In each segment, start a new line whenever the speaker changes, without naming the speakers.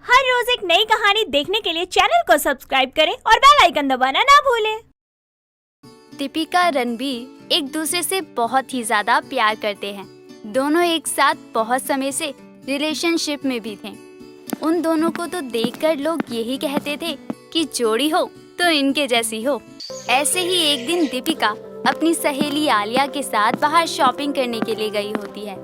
हर रोज एक नई कहानी देखने के लिए चैनल को सब्सक्राइब करें और बेल आइकन दबाना ना भूलें।
दीपिका रणबीर एक दूसरे से बहुत ही ज्यादा प्यार करते हैं। दोनों एक साथ बहुत समय से रिलेशनशिप में भी थे। उन दोनों को तो देखकर लोग यही कहते थे कि जोड़ी हो तो इनके जैसी हो। ऐसे ही एक दिन दीपिका अपनी सहेली आलिया के साथ बाहर शॉपिंग करने के लिए गई होती है,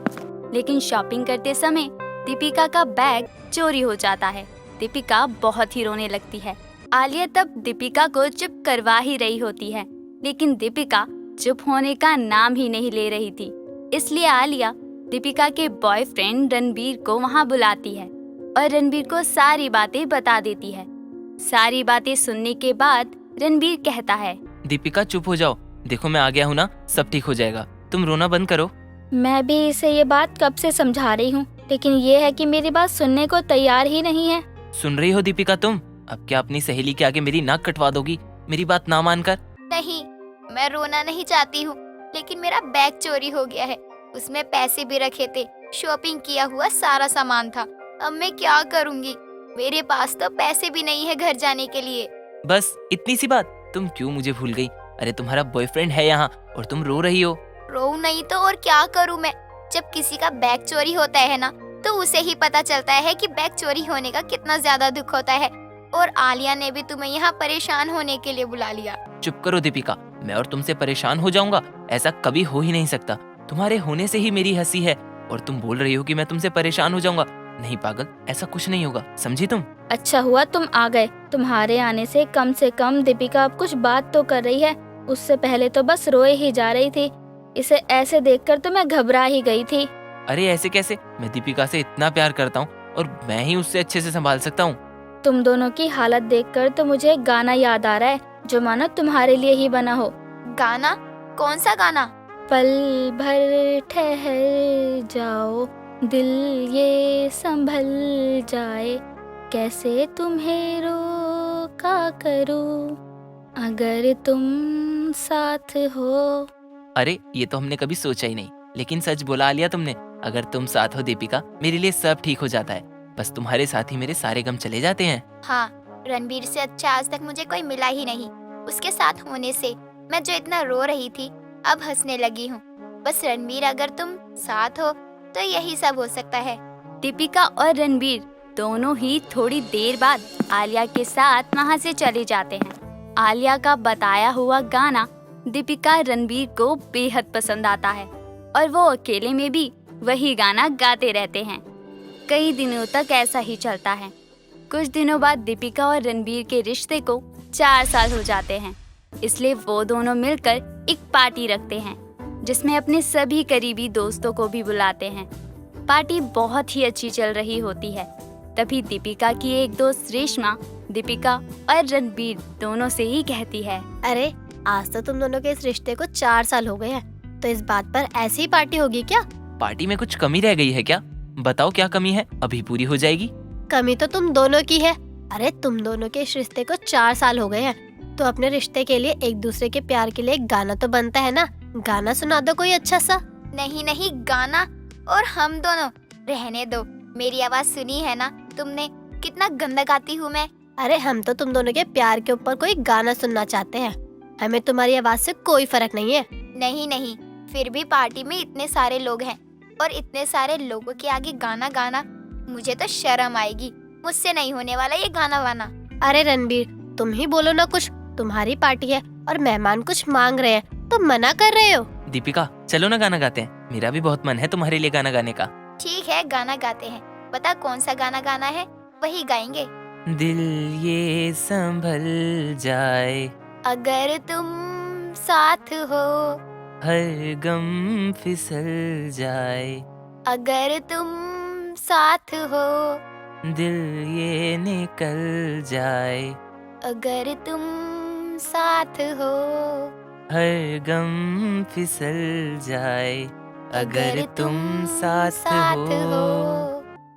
लेकिन शॉपिंग करते समय दीपिका का बैग चोरी हो जाता है। दीपिका बहुत ही रोने लगती है। आलिया तब दीपिका को चुप करवा ही रही होती है, लेकिन दीपिका चुप होने का नाम ही नहीं ले रही थी। इसलिए आलिया दीपिका के बॉयफ्रेंड रणबीर को वहाँ बुलाती है और रणबीर को सारी बातें बता देती है। सारी बातें सुनने के बाद रणबीर कहता है,
दीपिका चुप हो जाओ, देखो मैं आ गया हूँ ना, सब ठीक हो जाएगा, तुम रोना बंद करो।
मैं भी इसे ये बात कब से समझा रही हूँ, लेकिन ये है कि मेरी बात सुनने को तैयार ही नहीं है।
सुन रही हो दीपिका तुम? अब क्या अपनी सहेली के आगे मेरी नाक कटवा दोगी मेरी बात ना मानकर?
नहीं, मैं रोना नहीं चाहती हूँ, लेकिन मेरा बैग चोरी हो गया है। उसमें पैसे भी रखे थे, शॉपिंग किया हुआ सारा सामान था। अब मैं क्या करूँगी? मेरे पास तो पैसे भी नहीं है घर जाने के लिए।
बस इतनी सी बात, तुम क्यों मुझे भूल गई? अरे तुम्हारा बॉयफ्रेंड है यहाँ और तुम रो रही हो।
रो नहीं तो और क्या करूँ मैं? जब किसी का बैग चोरी होता है ना, तो उसे ही पता चलता है कि बैग चोरी होने का कितना ज्यादा दुख होता है। और आलिया ने भी तुम्हें यहाँ परेशान होने के लिए बुला लिया।
चुप करो दीपिका, मैं और तुमसे परेशान हो जाऊंगा? ऐसा कभी हो ही नहीं सकता। तुम्हारे होने से ही मेरी हंसी है और तुम बोल रही हो कि मैं तुमसे परेशान हो जाऊंगा। नहीं पागल, ऐसा कुछ नहीं होगा, समझी तुम?
अच्छा हुआ तुम आ गए। तुम्हारे आने से कम दीपिका अब कुछ बात तो कर रही है। उससे पहले तो बस रोए ही जा रही थी। इसे ऐसे देखकर तो मैं घबरा ही गई थी।
अरे ऐसे कैसे? मैं दीपिका से इतना प्यार करता हूँ और मैं ही उससे अच्छे से संभाल सकता हूँ।
तुम दोनों की हालत देखकर तो मुझे एक गाना याद आ रहा है, जो मानो तुम्हारे लिए ही बना हो।
गाना? कौन सा गाना?
पल भर ठहर जाओ, दिल ये संभल जाए, कैसे तुम्हें रोका करूं, अगर तुम साथ हो।
अरे ये तो हमने कभी सोचा ही नहीं, लेकिन सच बोला आलिया तुमने। अगर तुम साथ हो दीपिका, मेरे लिए सब ठीक हो जाता है। बस तुम्हारे साथ ही मेरे सारे गम चले जाते हैं।
हाँ, रणबीर से अच्छा आज तक मुझे कोई मिला ही नहीं। उसके साथ होने से मैं जो इतना रो रही थी, अब हंसने लगी हूँ। बस रणबीर, अगर तुम साथ हो तो यही सब हो सकता है।
दीपिका और रणबीर दोनों ही थोड़ी देर बाद आलिया के साथ वहाँ से चले जाते हैं। आलिया का बताया हुआ गाना दीपिका रणबीर को बेहद पसंद आता है और वो अकेले में भी वही गाना गाते रहते हैं। कई दिनों तक ऐसा ही चलता है। कुछ दिनों बाद दीपिका और रणबीर के रिश्ते को 4 साल हो जाते हैं। इसलिए वो दोनों मिलकर एक पार्टी रखते हैं, जिसमें अपने सभी करीबी दोस्तों को भी बुलाते हैं। पार्टी बहुत ही अच्छी चल रही होती है। तभी दीपिका की एक दोस्त रेशमा दीपिका और रणबीर दोनों से ही कहती है,
अरे आज तो तुम दोनों के इस रिश्ते को 4 साल हो गए हैं, तो इस बात पर ऐसी ही पार्टी होगी क्या?
पार्टी में कुछ कमी रह गई है क्या? बताओ क्या कमी है, अभी पूरी हो जाएगी।
कमी तो तुम दोनों की है। अरे तुम दोनों के इस रिश्ते को 4 साल हो गए हैं, तो अपने रिश्ते के लिए एक दूसरे के प्यार के लिए एक गाना तो बनता है ना। गाना सुना दो कोई अच्छा सा। नहीं नहीं, गाना और हम दोनों रहने दो। मेरी आवाज सुनी है ना तुमने, कितना गंदा गाती हूँ मैं। अरे हम तो तुम दोनों के प्यार के ऊपर कोई गाना सुनना चाहते हैं। हमें तुम्हारी आवाज से कोई फर्क नहीं है। नहीं नहीं, फिर भी पार्टी में इतने सारे लोग हैं और इतने सारे लोगों के आगे गाना गाना, मुझे तो शर्म आएगी। मुझसे नहीं होने वाला ये गाना वाना। अरे रणबीर, तुम ही बोलो ना कुछ। तुम्हारी पार्टी है और मेहमान कुछ मांग रहे हैं, तुम मना कर रहे हो।
दीपिका चलो ना गाना गाते हैं, मेरा भी बहुत मन है तुम्हारे लिए गाना गाने का।
ठीक है, गाना गाते हैं। बता कौन सा गाना गाना है, वही गाएंगे।
दिल ये संभल जाए,
अगर तुम साथ हो,
हर गम फिसल जाए,
अगर तुम साथ हो,
दिल ये निकल जाए,
अगर तुम साथ हो,
हर गम फिसल जाए, अगर तुम साथ हो।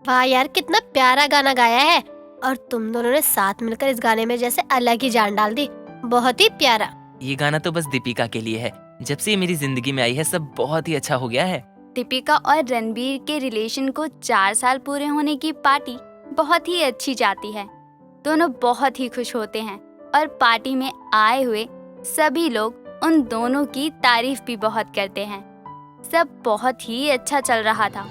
वाह यार, कितना प्यारा गाना गाया है। और तुम दोनों ने साथ मिलकर इस गाने में जैसे अलग ही जान डाल दी। बहुत ही प्यारा।
ये गाना तो बस दीपिका के लिए है। जब से ये मेरी जिंदगी में आई है, सब बहुत ही अच्छा हो गया है।
दीपिका और रणबीर के रिलेशन को 4 साल पूरे होने की पार्टी बहुत ही अच्छी जाती है। दोनों बहुत ही खुश होते हैं और पार्टी में आए हुए सभी लोग उन दोनों की तारीफ भी बहुत करते हैं। सब बहुत ही अच्छा चल रहा था।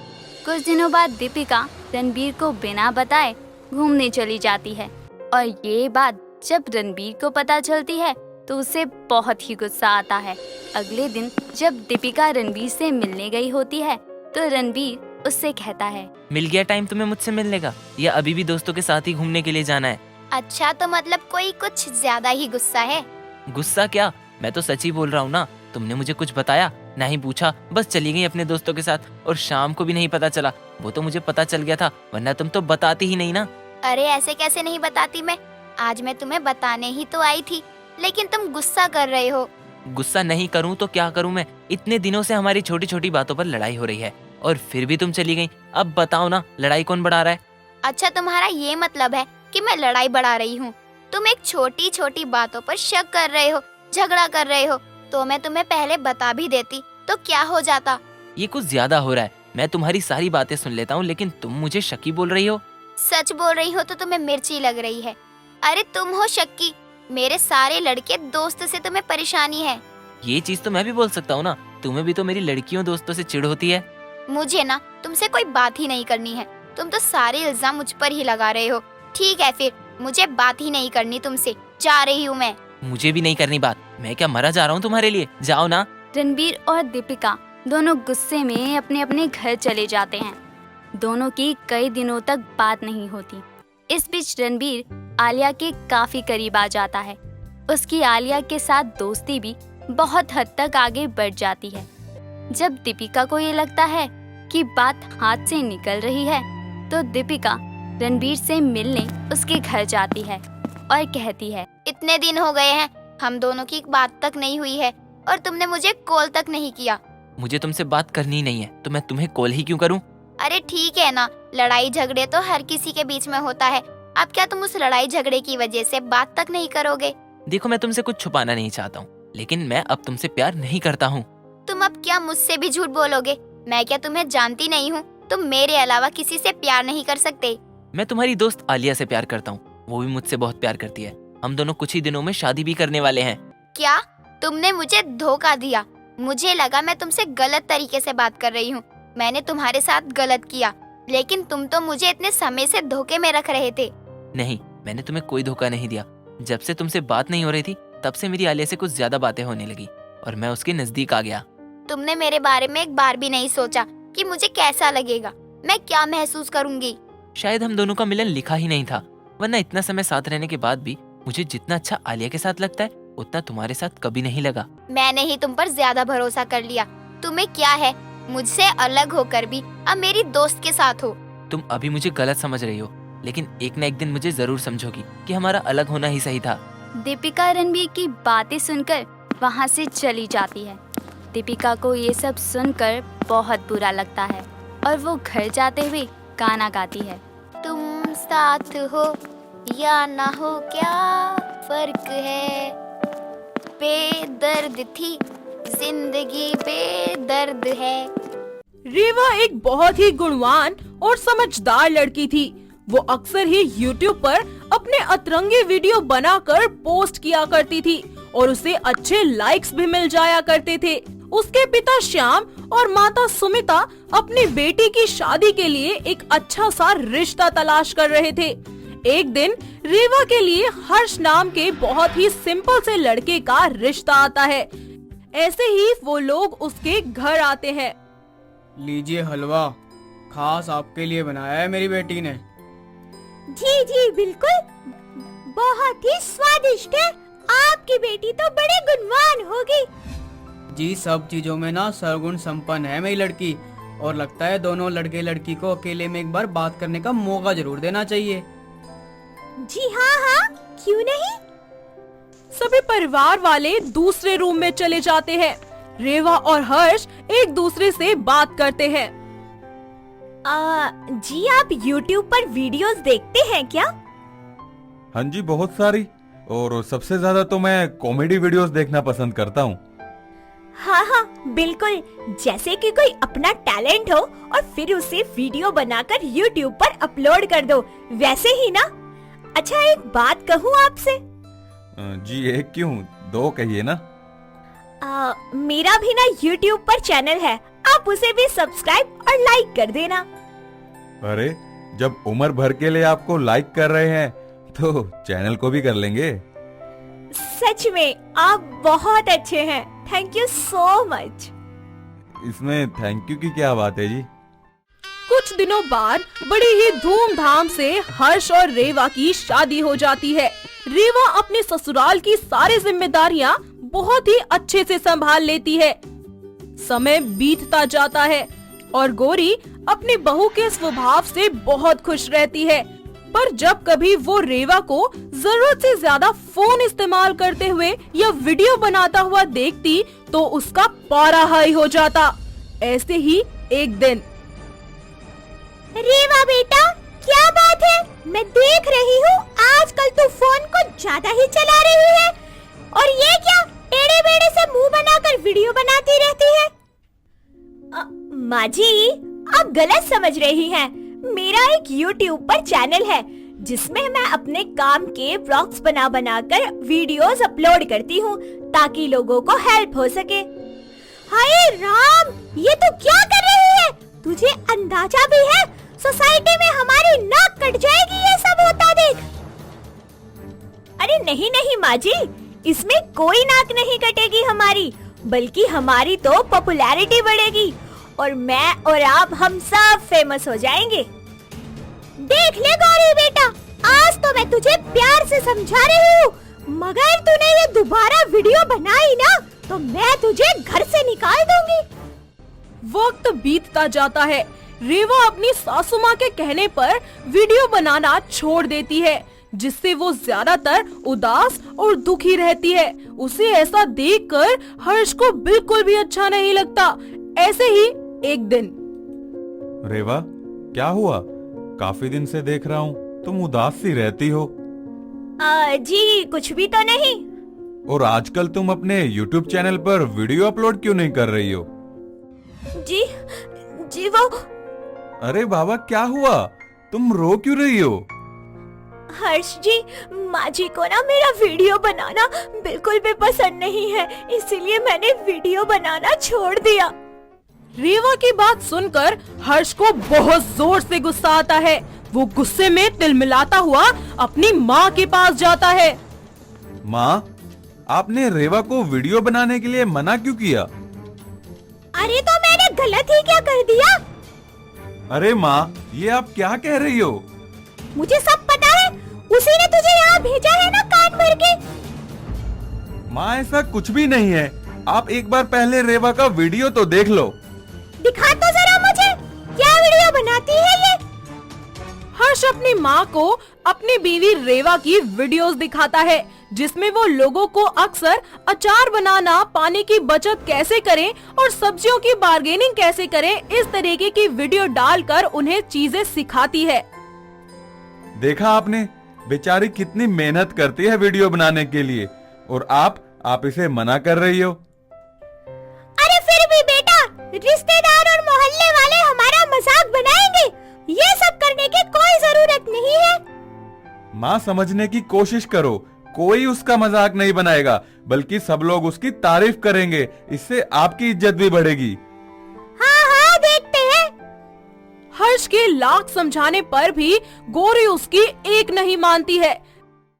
कुछ दिनों बाद दीपिका रणबीर को बिना बताए घूमने चली जाती है और ये बात जब रणबीर को पता चलती है तो उसे बहुत ही गुस्सा आता है। अगले दिन जब दीपिका रणबीर से मिलने गई होती है तो रणबीर उससे कहता है,
मिल गया टाइम तुम्हें मुझसे मिलने का, या अभी भी दोस्तों के साथ ही घूमने के लिए जाना है?
अच्छा, तो मतलब कोई कुछ ज्यादा ही गुस्सा है।
गुस्सा क्या, मैं तो सच ही बोल रहा हूँ ना। तुमने मुझे कुछ बताया, ना ही पूछा, बस चली गई अपने दोस्तों के साथ और शाम को भी नहीं पता चला। वो तो मुझे पता चल गया था, वरना तुम तो बताती ही नहीं ना।
अरे ऐसे कैसे नहीं बताती मैं, आज मैं तुम्हें बताने ही तो आई थी, लेकिन तुम गुस्सा कर रहे हो।
गुस्सा नहीं करूँ तो क्या करूँ मैं? इतने दिनों से हमारी छोटी छोटी बातों पर लड़ाई हो रही है और फिर भी तुम चली गई। अब बताओ ना, लड़ाई कौन बढ़ा रहा है?
अच्छा, तुम्हारा ये मतलब है कि मैं लड़ाई बढ़ा रही हूँ? तुम एक छोटी छोटी बातों पर शक कर रहे हो, झगड़ा कर रहे हो, तो मैं तुम्हें पहले बता भी देती तो क्या हो जाता।
ये कुछ ज्यादा हो रहा है। मैं तुम्हारी सारी बातें सुन लेता हूँ, लेकिन तुम मुझे शकी बोल रही हो।
सच बोल रही हो तो तुम्हें मिर्ची लग रही है। अरे तुम हो शक्की, मेरे सारे लड़के दोस्त से तुम्हें परेशानी है।
ये चीज तो मैं भी बोल सकता हूँ ना, तुम्हें भी तो मेरी लड़कियों दोस्तों से चिढ़ होती है।
मुझे ना तुमसे कोई बात ही नहीं करनी है, तुम तो सारे इल्जाम मुझ पर ही लगा रहे हो। ठीक है फिर, मुझे बात ही नहीं करनी तुमसे, जा रही हूँ मैं।
मुझे भी नहीं करनी बात, मैं क्या मरा जा रहा हूँ तुम्हारे लिए? जाओ ना।
रणबीर और दीपिका दोनों गुस्से में अपने अपने घर चले जाते हैं। दोनों की कई दिनों तक बात नहीं होती। इस बीच रणबीर आलिया के काफी करीब आ जाता है। उसकी आलिया के साथ दोस्ती भी बहुत हद तक आगे बढ़ जाती है। जब दीपिका को ये लगता है कि बात हाथ से निकल रही है तो दीपिका रणबीर से मिलने उसके घर जाती है और कहती है,
इतने दिन हो गए हैं, हम दोनों की बात तक नहीं हुई है और तुमने मुझे कॉल तक नहीं किया।
मुझे तुमसे बात करनी नहीं है तो मैं तुम्हें कॉल ही क्यों करूं?
अरे ठीक है ना, लड़ाई झगड़े तो हर किसी के बीच में होता है। अब क्या तुम उस लड़ाई झगड़े की वजह से बात तक नहीं करोगे?
देखो, मैं तुमसे कुछ छुपाना नहीं चाहता हूँ, लेकिन मैं अब तुमसे प्यार नहीं करता हूँ।
तुम अब क्या मुझसे भी झूठ बोलोगे? मैं क्या तुम्हें जानती नहीं हूँ? तुम मेरे अलावा किसी से प्यार नहीं कर सकते।
मैं तुम्हारी दोस्त आलिया से प्यार करता हूँ, वो भी मुझसे बहुत प्यार करती है। हम दोनों कुछ ही दिनों में शादी भी करने वाले हैं।
क्या तुमने मुझे धोखा दिया? मुझे लगा मैं तुमसे गलत तरीके से बात कर रही हूँ, मैंने तुम्हारे साथ गलत किया, लेकिन तुम तो मुझे इतने समय से धोखे में रख रहे थे।
नहीं, मैंने तुम्हें कोई धोखा नहीं दिया। जब से तुमसे बात नहीं हो रही थी तब से मेरी आलिया से कुछ ज्यादा बातें होने लगी और मैं उसके नजदीक आ गया।
तुमने मेरे बारे में एक बार भी नहीं सोचा कि मुझे कैसा लगेगा, मैं क्या महसूस करूंगी।
शायद हम दोनों का मिलन लिखा ही नहीं था, वरना इतना समय साथ रहने के बाद भी मुझे जितना अच्छा आलिया के साथ लगता है उतना तुम्हारे साथ कभी नहीं लगा।
मैंने ही तुम पर ज्यादा भरोसा कर लिया। तुम्हें क्या है, मुझसे अलग होकर भी अब मेरी दोस्त के साथ हो।
तुम अभी मुझे गलत समझ रही हो, लेकिन एक न एक दिन मुझे जरूर समझोगी कि हमारा अलग होना ही सही था।
दीपिका रणबीर की बातें सुनकर वहाँ से चली जाती है। दीपिका को ये सब सुनकर बहुत बुरा लगता है और वो घर जाते हुए गाना गाती है।
तुम साथ हो या ना हो क्या फर्क है, बेदर्द थी जिंदगी बेदर्द है।
रीवा एक बहुत ही गुणवान और समझदार लड़की थी। वो अक्सर ही YouTube पर अपने अतरंगी वीडियो बनाकर पोस्ट किया करती थी और उसे अच्छे लाइक्स भी मिल जाया करते थे। उसके पिता श्याम और माता सुमिता अपनी बेटी की शादी के लिए एक अच्छा सा रिश्ता तलाश कर रहे थे। एक दिन रीवा के लिए हर्ष नाम के बहुत ही सिंपल से लड़के का रिश्ता आता है। ऐसे ही वो लोग उसके घर आते हैं।
लीजिए हलवा, खास आपके लिए बनाया है मेरी बेटी ने।
जी जी बिल्कुल, बहुत ही स्वादिष्ट है। आपकी बेटी तो बड़े गुणवान होगी।
जी, सब चीजों में ना सर्वगुण संपन्न है मेरी लड़की, और लगता है दोनों लड़के लड़की को अकेले में एक बार बात करने का मौका जरूर देना चाहिए।
जी हाँ, क्यों नहीं। सभी परिवार वाले दूसरे रूम में चले जाते हैं। रेवा और हर्ष एक दूसरे से बात करते हैं। जी आप YouTube पर वीडियोस देखते हैं क्या?
हाँ जी, बहुत सारी, और सबसे ज्यादा तो मैं कॉमेडी वीडियोस देखना पसंद करता हूँ।
हाँ हाँ बिल्कुल, जैसे कि कोई अपना टैलेंट हो और फिर उसे वीडियो बनाकर YouTube पर अपलोड कर दो, वैसे ही ना। अच्छा एक बात कहूँ आपसे?
जी एक क्यों, दो कहिए ना।
मेरा भी ना YouTube पर चैनल है, आप उसे भी सब्सक्राइब और लाइक कर देना।
अरे जब उम्र भर के लिए आपको लाइक कर रहे हैं तो चैनल को भी कर लेंगे।
सच में आप बहुत अच्छे हैं, थैंक यू सो मच।
इसमें थैंक यू की क्या बात है जी।
कुछ दिनों बाद बड़ी ही धूमधाम से हर्ष और रेवा की शादी हो जाती है। रेवा अपने ससुराल की सारी जिम्मेदारियां बहुत ही अच्छे से संभाल लेती है। समय बीतता जाता है और गौरी अपनी बहू के स्वभाव से बहुत खुश रहती है, पर जब कभी वो रेवा को जरूरत से ज्यादा फोन इस्तेमाल करते हुए या वीडियो बनाता हुआ देखती तो उसका पारा हाई हो जाता। ऐसे ही एक दिन,
रेवा बेटा क्या बात है, मैं देख रही हूँ आजकल तू फोन को ज्यादा ही चला रही है, और ये क्या टेढ़े बेढ़े से मुंह बनाकर वीडियो बनाती रहती है। माँ जी आप गलत समझ रही हैं। मेरा एक YouTube पर चैनल है जिसमें मैं अपने काम के ब्लॉग्स बना कर वीडियोस अपलोड करती हूँ ताकि लोगों को हेल्प हो सके। हाय राम, ये तू क्या कर रही है? तुझे अंदाजा भी है सोसाइटी में हमारी नाक कट जाएगी ये सब होता देख। अरे नहीं नहीं माँ जी, इसमें कोई नाक नहीं कटेगी हमारी, बल्कि हमारी तो पॉपुलैरिटी बढ़ेगी और मैं और आप हम सब फेमस हो जाएंगे। देख ले गौरी बेटा, आज तो मैं तुझे प्यार से समझा रही हूँ, मगर तूने ये दोबारा वीडियो बनाई ना तो मैं तुझे घर से निकाल दूंगी।
वक्त बीतता जाता है। रेवा अपनी सासू माँ के कहने पर वीडियो बनाना छोड़ देती है, जिससे वो ज्यादातर उदास और दुखी रहती है। उसे ऐसा देखकर हर्ष को बिल्कुल भी अच्छा नहीं लगता। ऐसे ही एक दिन,
रेवा क्या हुआ, काफी दिन से देख रहा हूँ तुम उदास सी रहती हो।
जी कुछ भी तो नहीं।
और आजकल तुम अपने YouTube चैनल पर वीडियो अपलोड क्यों नहीं कर रही हो?
जी वो।
अरे बाबा क्या हुआ, तुम रो क्यों रही हो?
हर्ष जी, माँ जी को ना मेरा वीडियो बनाना बिल्कुल भी पसंद नहीं है, इसीलिए मैंने वीडियो बनाना छोड़ दिया।
रेवा की बात सुनकर हर्ष को बहुत जोर से गुस्सा आता है। वो गुस्से में तिलमिलाता हुआ अपनी माँ के पास जाता है।
माँ, आपने रेवा को वीडियो बनाने के लिए मना क्यों किया?
अरे तो मैंने गलत ही क्या कर दिया?
अरे माँ, ये आप क्या कह रही हो?
मुझे सब पता है, उसी ने तुझे यहाँ भेजा है ना कान भर के।
माँ ऐसा कुछ भी नहीं है, आप एक बार पहले रेवा का वीडियो तो देख लो।
दिखा तो जरा मुझे, क्या वीडियो बनाती है ये?
हर्ष अपनी माँ को अपनी बीवी रेवा की वीडियोस दिखाता है, जिसमें वो लोगों को अक्सर अचार बनाना, पानी की बचत कैसे करें और सब्जियों की बार्गेनिंग कैसे करें, इस तरीके की वीडियो डालकर उन्हें चीजें सिखाती है।
देखा आपने, बेचारी कितनी मेहनत करती है वीडियो बनाने के लिए, और आप इसे मना कर रही हो।
अरे फिर भी बेटा, रिश्तेदार और मोहल्ले वाले हमारा मजाक बनाएंगे, ये सब करने की कोई जरूरत नहीं है।
माँ समझने की कोशिश करो, कोई उसका मजाक नहीं बनाएगा, बल्कि सब लोग उसकी तारीफ करेंगे, इससे आपकी इज्जत भी बढ़ेगी।
हाँ देखते हैं।
हर्ष के लाख समझाने पर भी गौरी उसकी एक नहीं मानती है।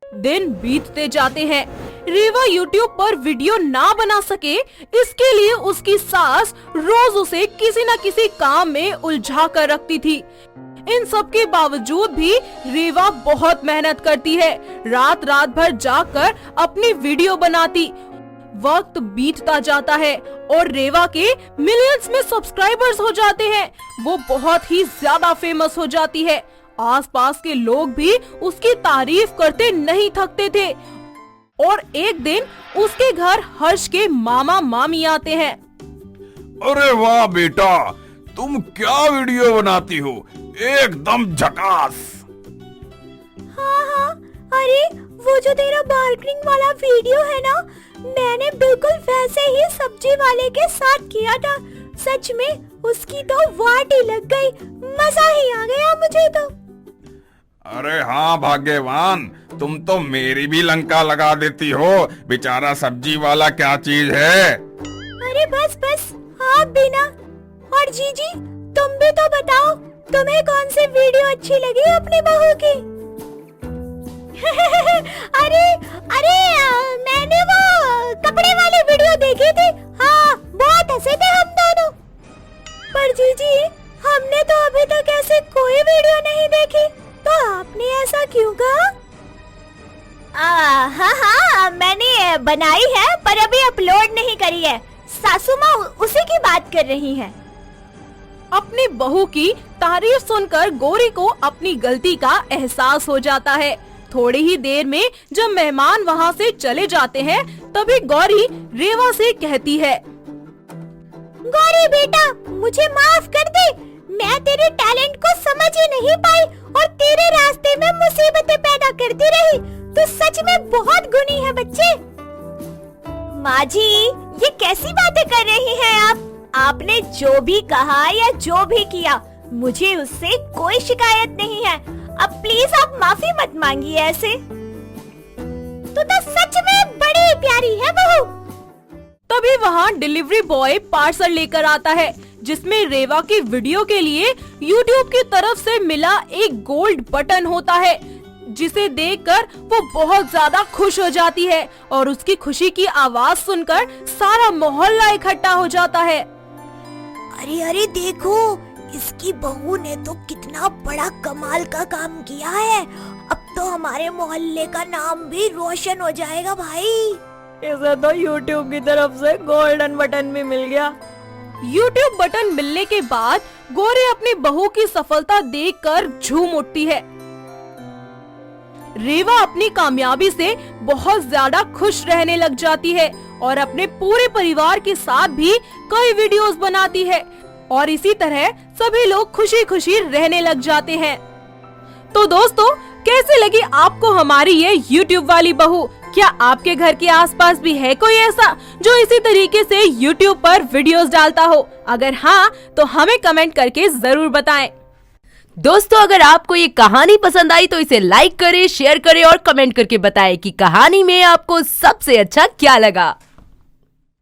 दिन बीतते जाते हैं। रेवा YouTube पर वीडियो ना बना सके, इसके लिए उसकी सास रोज उसे किसी न किसी काम में उलझा कर रखती थी। इन सब के बावजूद भी रेवा बहुत मेहनत करती है, रात भर जाकर अपनी वीडियो बनाती। वक्त बीतता जाता है और रेवा के मिलियंस में सब्सक्राइबर्स हो जाते हैं। वो बहुत ही ज्यादा फेमस हो जाती है। आसपास के लोग भी उसकी तारीफ करते नहीं थकते थे। और एक दिन उसके घर हर्ष के मामा मामी आते हैं।
अरे वाह बेटा, तुम क्या वीडियो बनाती हो, एकदम झकास।
हाँ, अरे वो जो तेरा बार्गेनिंग वाला वीडियो है ना, मैंने बिल्कुल वैसे ही सब्जी वाले के साथ किया था। सच में उसकी तो वाट ही लग गई, मजा ही आ गया मुझे तो।
अरे हाँ भाग्यवान, तुम तो मेरी भी लंका लगा देती हो। बेचारा सब्जी वाला क्या चीज है।
अरे बस बस, आप भी ना। और जीजी, तुम भी तो बताओ, तुम्हें कौन सी वीडियो अच्छी लगी अपनी बहू की? अरे मैंने वो कपड़े वाली वीडियो देखी थी। हाँ, बहुत हंसे थे हम दोनों। पर जीजी, हमने तो अभी तक ऐसे कोई वीडियो नहीं देखी, तो आपने ऐसा क्यों कहा? हाँ, मैंने बनाई है पर अभी अपलोड नहीं करी है। सासू माँ उसी की बात कर रही हैं।
अपनी बहू की तारीफ सुनकर गौरी को अपनी गलती का एहसास हो जाता है। थोड़ी ही देर में जब मेहमान वहाँ से चले जाते हैं, तभी गौरी रेवा से कहती है,
गौरी बेटा, मुझे माफ कर दे। मैं तेरे टैलेंट को समझ ही नहीं पाई और तेरे रास्ते में मुसीबतें पैदा करती रही। तू सच में बहुत गुणी है बच्चे। माँ जी, ये कैसी बातें कर रही हैं आप? आपने जो भी कहा या जो भी किया, मुझे उससे कोई शिकायत नहीं है। अब प्लीज आप माफी मत मांगिए ऐसे। तू तो सच में बड़ी प्यारी है बहू।
तभी वहाँ डिलीवरी बॉय पार्सल लेकर आता है, जिसमें रेवा की वीडियो के लिए YouTube की तरफ से मिला एक गोल्ड बटन होता है, जिसे देखकर वो बहुत ज्यादा खुश हो जाती है और उसकी खुशी की आवाज सुनकर सारा मोहल्ला इकट्ठा हो जाता है।
अरे देखो, इसकी बहू ने तो कितना बड़ा कमाल का काम किया है। अब तो हमारे मोहल्ले का नाम भी रोशन हो जाएगा भाई।
इसे तो YouTube की तरफ से गोल्डन बटन भी मिल गया। YouTube बटन मिलने के बाद गौरी अपनी बहू की सफलता देखकर झूम उठती है। रेवा अपनी कामयाबी से बहुत ज्यादा खुश रहने लग जाती है और अपने पूरे परिवार के साथ भी कई वीडियोस बनाती है और इसी तरह सभी लोग खुशी खुशी रहने लग जाते हैं। तो दोस्तों, कैसे लगी आपको हमारी ये YouTube वाली बहू? क्या आपके घर के आसपास भी है कोई ऐसा जो इसी तरीके से YouTube पर वीडियोस डालता हो? अगर हाँ, तो हमें कमेंट करके जरूर बताएं।
दोस्तों, अगर आपको ये कहानी पसंद आई तो इसे लाइक करें, शेयर करें और कमेंट करके बताएं कि कहानी में आपको सबसे अच्छा क्या लगा।